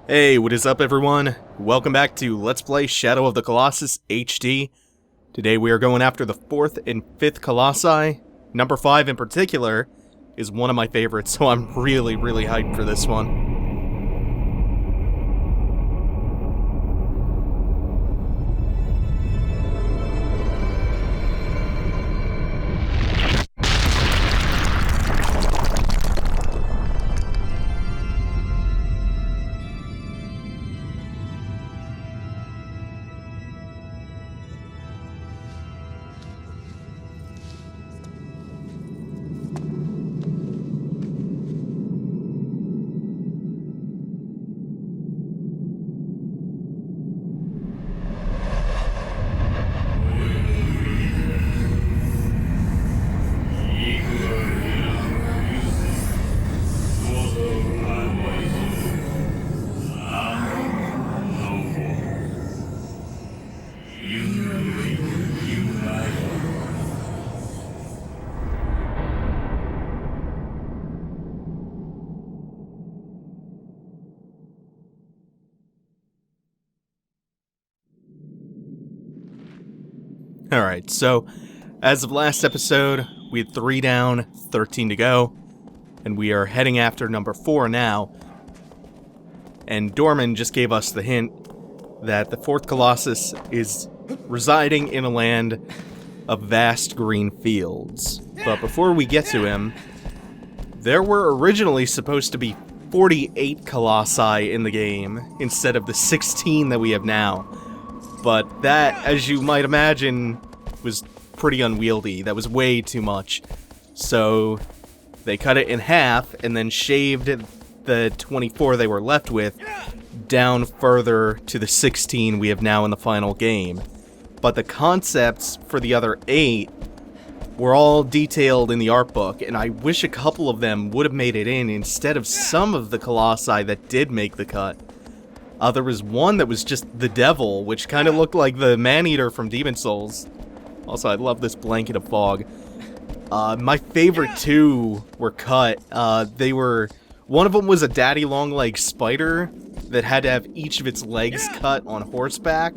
Hey, what is up everyone? Welcome back to Let's Play Shadow of the Colossus HD. Today we are going after the 4th and 5th Colossi. Number 5 in particular is one of my favorites, so I'm really hyped for this one. Alright, so as of last episode, we had 3 down, 13 to go, and we are heading after number 4 now. And Dormin just gave us the hint that the 4th Colossus is residing in a land of vast green fields. But before we get to him, there were originally supposed to be 48 Colossi in the game, instead of the 16 that we have now. But that, as you might imagine, was pretty unwieldy. That was way too much. So they cut it in half and then shaved the 24 they were left with down further to the 16 we have now in the final game. But the concepts for the other 8 were all detailed in the art book, and I wish a couple of them would have made it in instead of some of the Colossi that did make the cut. There was one that was just the devil, which kind of looked like the man-eater from Demon Souls. Also, I love this blanket of fog. My favorite 2 were cut. One of them was a daddy long-legged spider that had to have each of its legs cut on horseback.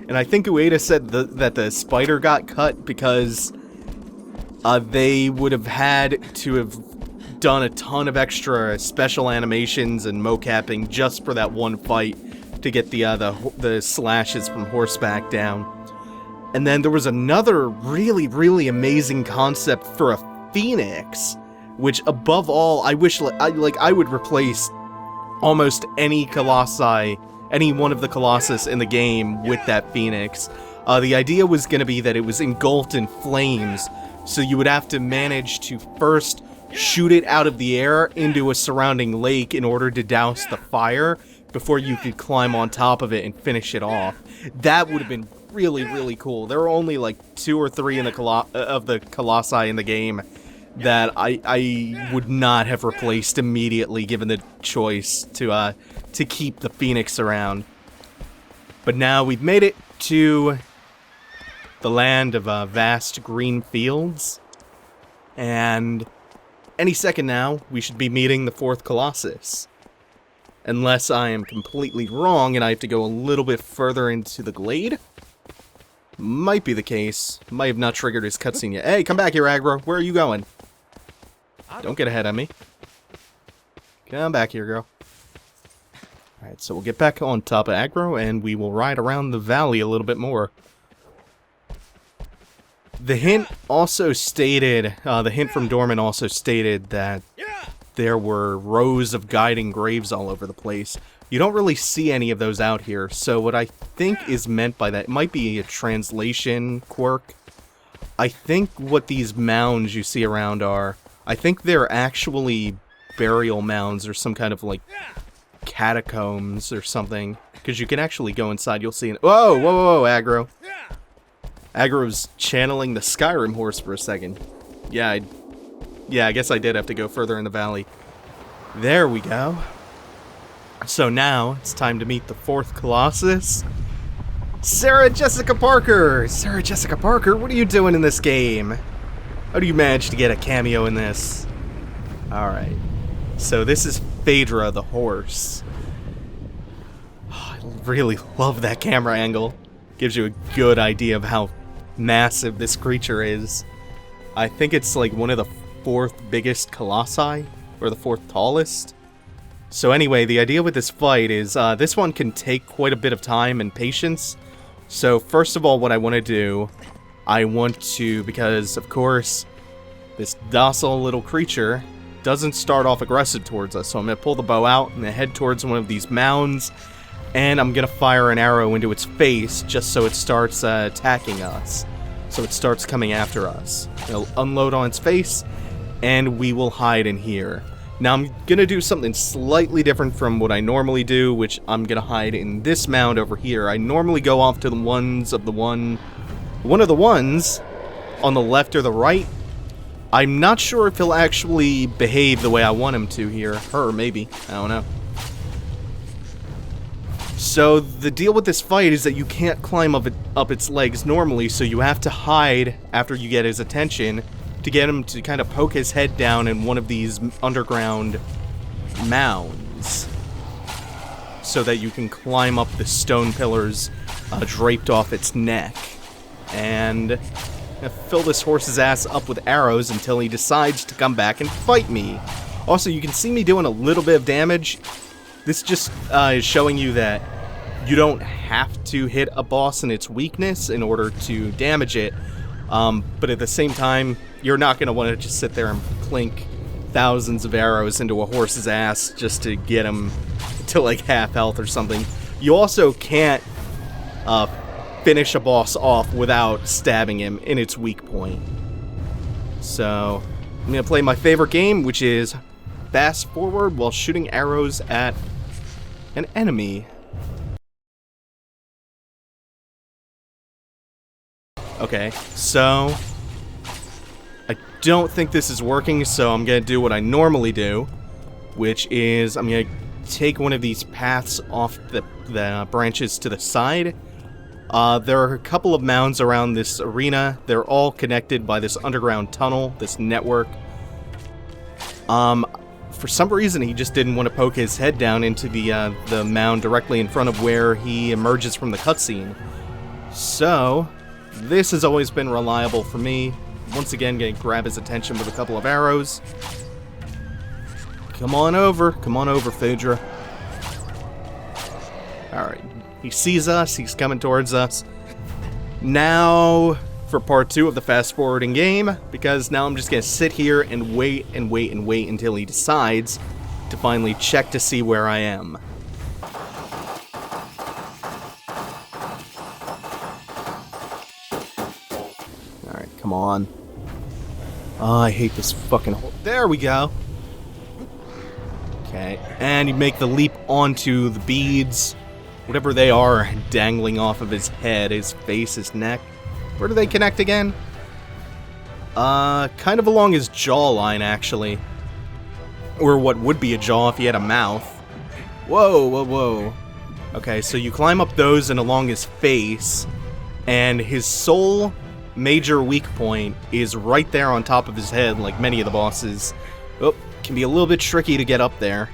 And I think Ueda said that the spider got cut because they would have had to have done a ton of extra special animations and mocapping just for that one fight to get the slashes from horseback down. And then there was another really amazing concept for a phoenix, which above all, I wish I would replace almost any Colossi, any one of the Colossus in the game with that phoenix. The idea was going to be that it was engulfed in flames, so you would have to manage to first shoot it out of the air into a surrounding lake in order to douse the fire before you could climb on top of it and finish it off. That would have been really cool. There were only like 2 or 3 in the Colossi in the game that I would not have replaced immediately given the choice to keep the Phoenix around. But now we've made it to the land of vast green fields, and any second now, we should be meeting the 4th Colossus. Unless I am completely wrong and I have to go a little bit further into the glade. Might be the case. Might have not triggered his cutscene yet. Hey, come back here, Aggro. Where are you going? Don't get ahead of me. Come back here, girl. Alright, so we'll get back on top of Aggro and we will ride around the valley a little bit more. The hint also stated, the hint from Dormin also stated that there were rows of guiding graves all over the place. You don't really see any of those out here, so what I think is meant by that, it might be a translation quirk. I think what these mounds you see around are, I think they're actually burial mounds or some kind of like catacombs or something. Because you can actually go inside, you'll see whoa, Aggro. Aggro's channeling the Skyrim horse for a second. Yeah, I guess I did have to go further in the valley. There we go. So now, it's time to meet the 4th Colossus. Sarah Jessica Parker! Sarah Jessica Parker, what are you doing in this game? How do you manage to get a cameo in this? Alright. So this is Phaedra the horse. really love that camera angle. Gives you a good idea of how massive this creature is. I think it's like one of the 4th biggest Colossi, or the 4th tallest. So anyway, the idea with this fight is this one can take quite a bit of time and patience. So first of all, what I want to do, I want to, because of course, this docile little creature doesn't start off aggressive towards us. So I'm going to pull the bow out and head towards one of these mounds. And I'm going to fire an arrow into its face just so it starts attacking us. So it starts coming after us. It'll unload on its face, and we will hide in here. Now I'm going to do something slightly different from what I normally do, which I'm going to hide in this mound over here. I normally go off to the ones of the one of the ones on the left or the right. I'm not sure if he'll actually behave the way I want him to here. Her, maybe. I don't know. So the deal with this fight is that you can't climb up its legs normally, so you have to hide after you get his attention to get him to kind of poke his head down in one of these underground mounds so that you can climb up the stone pillars draped off its neck. And fill this horse's ass up with arrows until he decides to come back and fight me. Also, you can see me doing a little bit of damage. This just is showing you that you don't have to hit a boss in its weakness in order to damage it, but at the same time, you're not going to want to just sit there and clink thousands of arrows into a horse's ass just to get him to like half health or something. You also can't finish a boss off without stabbing him in its weak point. So I'm going to play my favorite game, which is fast forward while shooting arrows at an enemy. Okay, so I don't think this is working, so I'm going to do what I normally do, which is I'm going to take one of these paths off the branches to the side. There are a couple of mounds around this arena. They're all connected by this underground tunnel, this network. For some reason, he just didn't want to poke his head down into the mound directly in front of where he emerges from the cutscene. So this has always been reliable for me. Once again, gonna grab his attention with a couple of arrows. Come on over, Phaedra. Alright, he sees us, he's coming towards us. Now for part 2 of the fast forwarding game, because now I'm just gonna sit here and wait and wait and wait until he decides to finally check to see where I am. Alright, come on. Oh, I hate this fucking hole. There we go. Okay, and you make the leap onto the beads, whatever they are, dangling off of his head, his face, his neck. Where do they connect again? Kind of along his jawline, actually. Or what would be a jaw if he had a mouth. Whoa, whoa, whoa. Okay, so you climb up those and along his face, and his sole major weak point is right there on top of his head, like many of the bosses. Oh, can be a little bit tricky to get up there.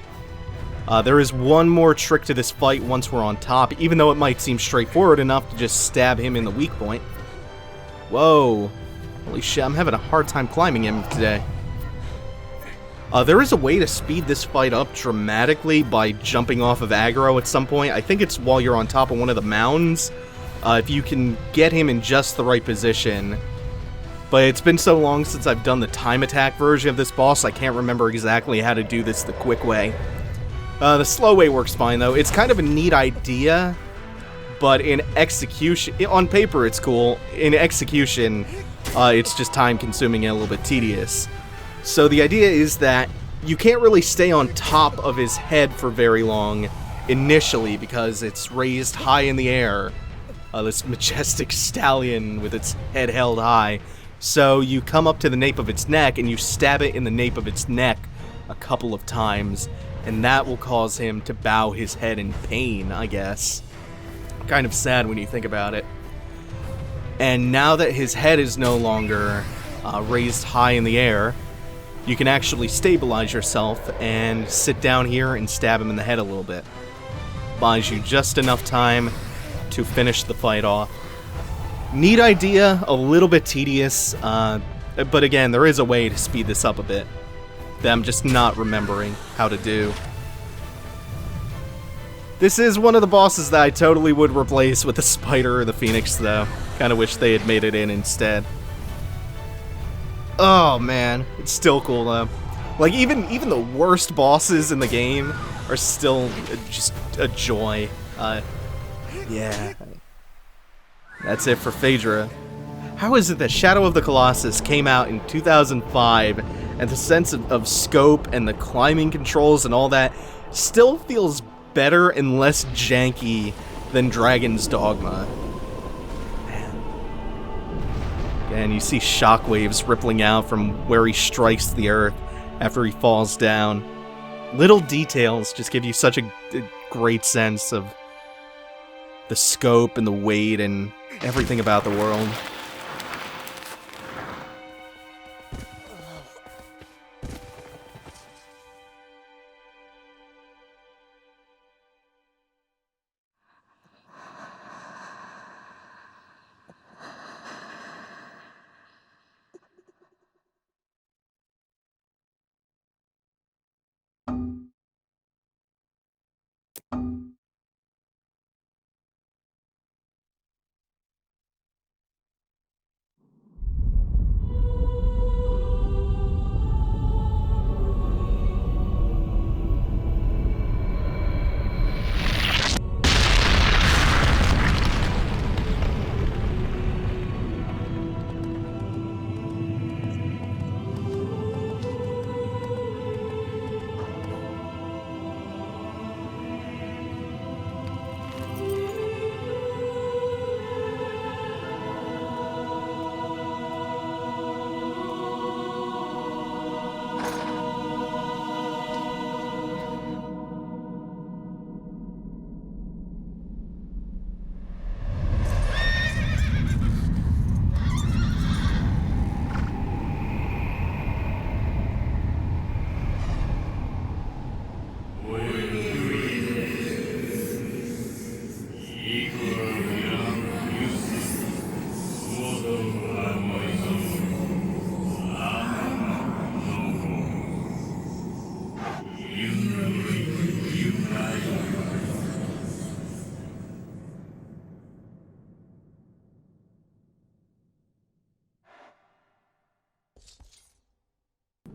There is one more trick to this fight once we're on top, even though it might seem straightforward enough to just stab him in the weak point. Whoa. Holy shit, I'm having a hard time climbing him today. There is a way to speed this fight up dramatically by jumping off of aggro at some point. I think it's while you're on top of one of the mounds. If you can get him in just the right position. But it's been so long since I've done the time attack version of this boss, I can't remember exactly how to do this the quick way. The slow way works fine, though. It's kind of a neat idea, but in execution, on paper it's cool. In execution, it's just time-consuming and a little bit tedious. So the idea is that you can't really stay on top of his head for very long initially because it's raised high in the air. This majestic stallion with its head held high. So you come up to the nape of its neck and you stab it in the nape of its neck a couple of times, and that will cause him to bow his head in pain, I guess. Kind of sad when you think about it. And now that his head is no longer raised high in the air, you can actually stabilize yourself and sit down here and stab him in the head a little bit. buys you just enough time to finish the fight off. Neat idea, a little bit tedious, but again, there is a way to speed this up a bit that I'm just not remembering how to do. This is one of the bosses that I totally would replace with the Spider or the Phoenix, though. Kinda wish they had made it in instead. Oh man, it's still cool though. Like, even the worst bosses in the game are still just a joy. Yeah. That's it for Phaedra. How is it that Shadow of the Colossus came out in 2005, and the sense of scope and the climbing controls and all that still feels better and less janky than Dragon's Dogma? Man. And you see shockwaves rippling out from where he strikes the earth after he falls down. Little details just give you such a great sense of the scope and the weight and everything about the world.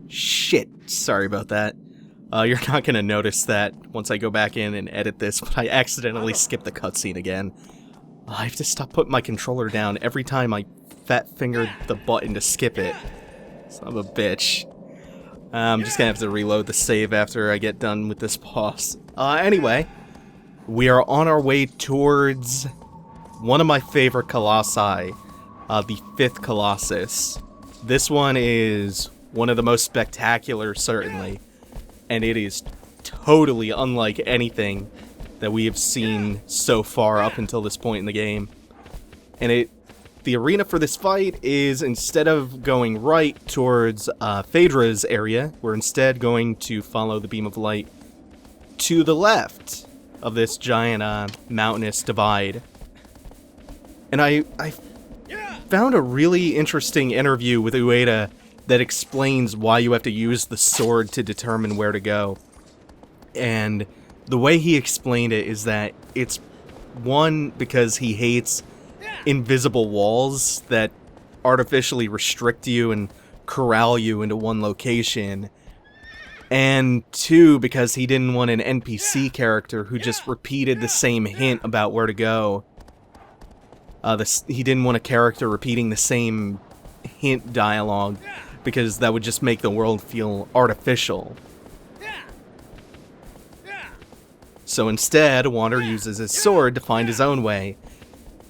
Shit, sorry about that. You're not gonna notice that once I go back in and edit this, but I accidentally skipped the cutscene again. I have to stop putting my controller down every time I fat-fingered the button to skip it. Son of a bitch. I'm just gonna have to reload the save after I get done with this boss. Anyway, we are on our way towards one of my favorite Colossi, the 5th Colossus. This one is one of the most spectacular, certainly, and it is totally unlike anything that we have seen so far up until this point in the game. And the arena for this fight is, instead of going right towards Phaedra's area, we're instead going to follow the beam of light to the left of this giant mountainous divide. And I found a really interesting interview with Ueda that explains why you have to use the sword to determine where to go. And the way he explained it is that it's, one, because he hates invisible walls that artificially restrict you and corral you into one location, and two, because he didn't want an NPC character who just repeated the same hint about where to go. He didn't want a character repeating the same hint dialogue, because that would just make the world feel artificial. So instead, Wander uses his sword to find his own way,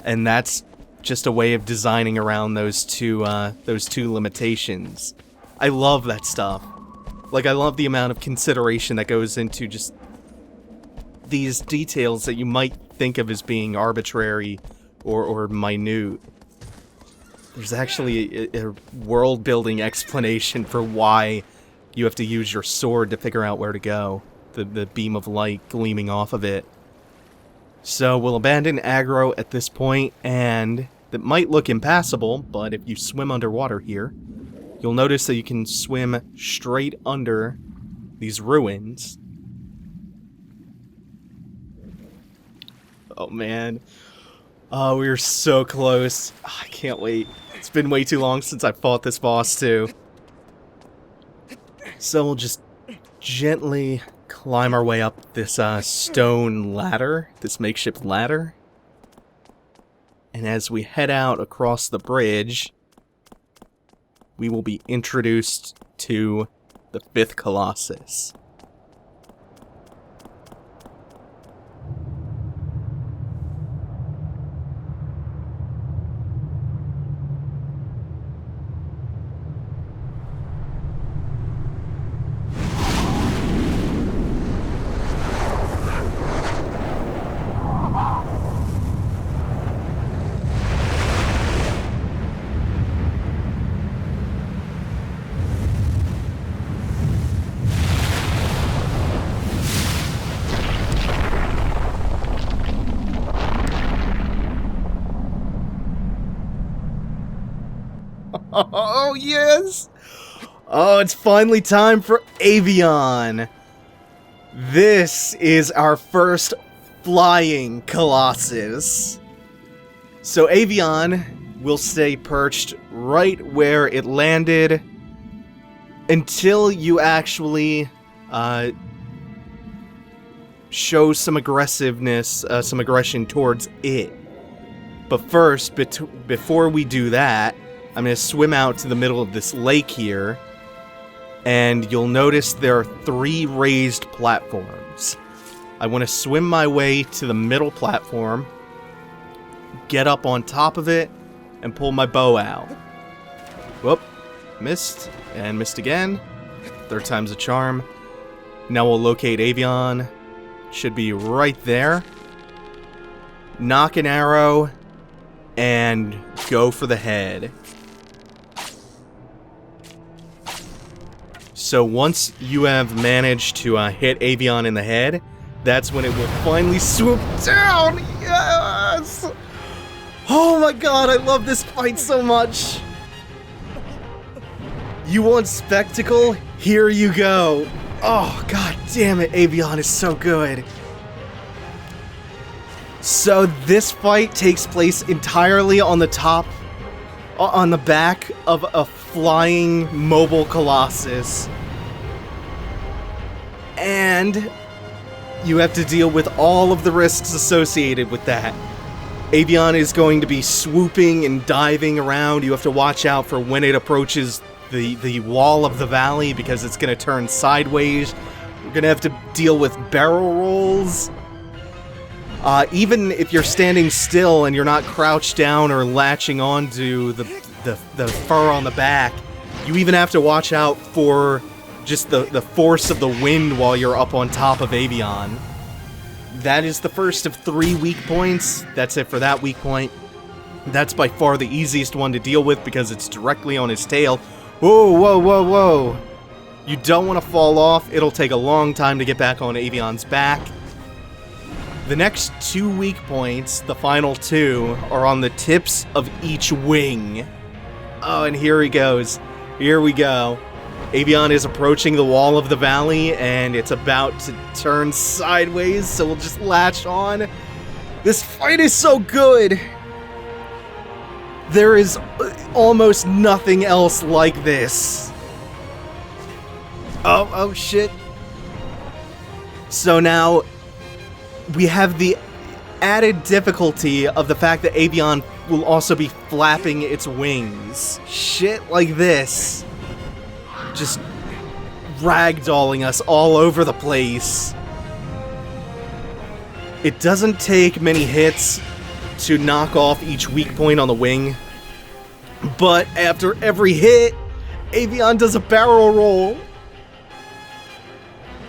and that's just a way of designing around those two limitations. I love that stuff. Like, I love the amount of consideration that goes into just these details that you might think of as being arbitrary or minute. There's actually a world-building explanation for why you have to use your sword to figure out where to go. The beam of light gleaming off of it. So we'll abandon aggro at this point, and that might look impassable, but if you swim underwater here, you'll notice that you can swim straight under these ruins. Oh man. Oh, we were so close. Oh, I can't wait. It's been way too long since I fought this boss too. So we'll just gently climb our way up this stone ladder, this makeshift ladder. And as we head out across the bridge, we will be introduced to the 5th Colossus. Oh, yes! Oh, it's finally time for Avion! This is our first flying Colossus. So Avion will stay perched right where it landed until you actually show some aggressiveness, some aggression towards it. But first, before we do that, I'm going to swim out to the middle of this lake here, and you'll notice there are 3 raised platforms. I want to swim my way to the middle platform, get up on top of it, and pull my bow out. Whoop, missed, and missed again. 3rd time's a charm. Now we'll locate Avion. Should be right there. Knock an arrow, and go for the head. So once you have managed to hit Avion in the head, that's when it will finally swoop down! Yes! Oh my god, I love this fight so much! You want spectacle? Here you go! Oh, god damn it, Avion is so good! So this fight takes place entirely on the top, on the back of a flying mobile Colossus. And you have to deal with all of the risks associated with that. Avion is going to be swooping and diving around. You have to watch out for when it approaches the wall of the valley because it's going to turn sideways. You're going to have to deal with barrel rolls. Even if you're standing still and you're not crouched down or latching onto the fur on the back, you even have to watch out for just the force of the wind while you're up on top of Avion. That is the first of 3 weak points. That's it for that weak point. That's by far the easiest one to deal with because it's directly on his tail. Whoa, whoa, whoa, whoa. You don't want to fall off. It'll take a long time to get back on Avion's back. The next 2 weak points, the final 2, are on the tips of each wing. Oh, and here he goes. Here we go. Avion is approaching the wall of the valley, and it's about to turn sideways, so we'll just latch on. This fight is so good! There is almost nothing else like this. Oh shit. So now, we have the added difficulty of the fact that Avion will also be flapping its wings. Shit like this. Just ragdolling us all over the place. It doesn't take many hits to knock off each weak point on the wing, but after every hit, Avion does a barrel roll.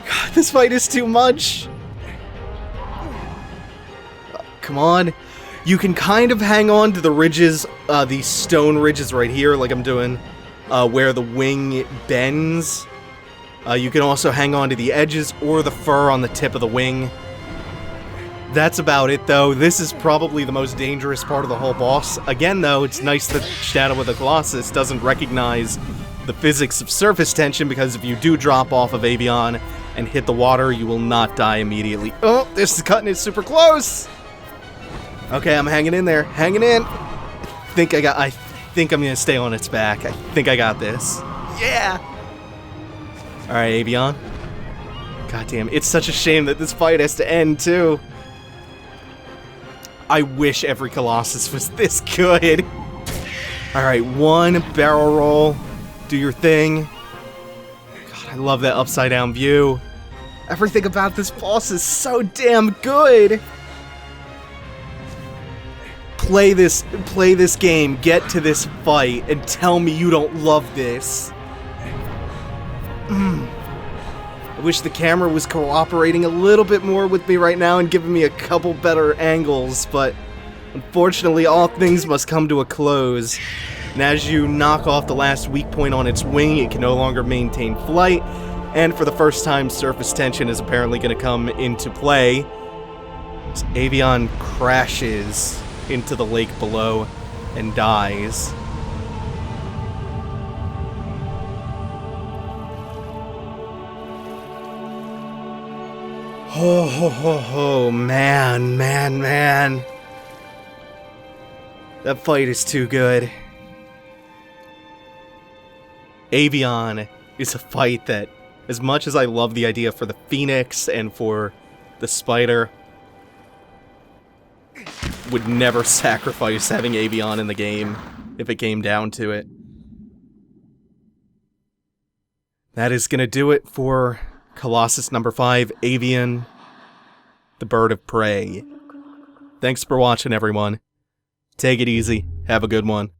God, this fight is too much. Come on. You can kind of hang on to the ridges, these stone ridges right here, like I'm doing, where the wing bends. You can also hang on to the edges or the fur on the tip of the wing. That's about it, though. This is probably the most dangerous part of the whole boss. Again, though, it's nice that Shadow of the Colossus doesn't recognize the physics of surface tension, because if you do drop off of Avion and hit the water, you will not die immediately. Oh, this is cutting it super close! Okay, I'm hanging in there. Hanging in! I think I'm gonna stay on its back. I think I got this. Yeah! Alright, Avion. Goddamn, it's such a shame that this fight has to end, too. I wish every Colossus was this good. Alright, one barrel roll. Do your thing. God, I love that upside down view. Everything about this boss is so damn good. Play this game, get to this fight, and tell me you don't love this. I wish the camera was cooperating a little bit more with me right now and giving me a couple better angles, but unfortunately all things must come to a close. And as you knock off the last weak point on its wing, it can no longer maintain flight, and for the first time, surface tension is apparently going to come into play. As Avion crashes into the lake below and dies. Oh, man. That fight is too good. Avion is a fight that, as much as I love the idea for the Phoenix and for the Spider, would never sacrifice having Avion in the game if it came down to it. That is gonna do it for Colossus number 5, Avion, the Bird of Prey. Thanks for watching, everyone. Take it easy. Have a good one.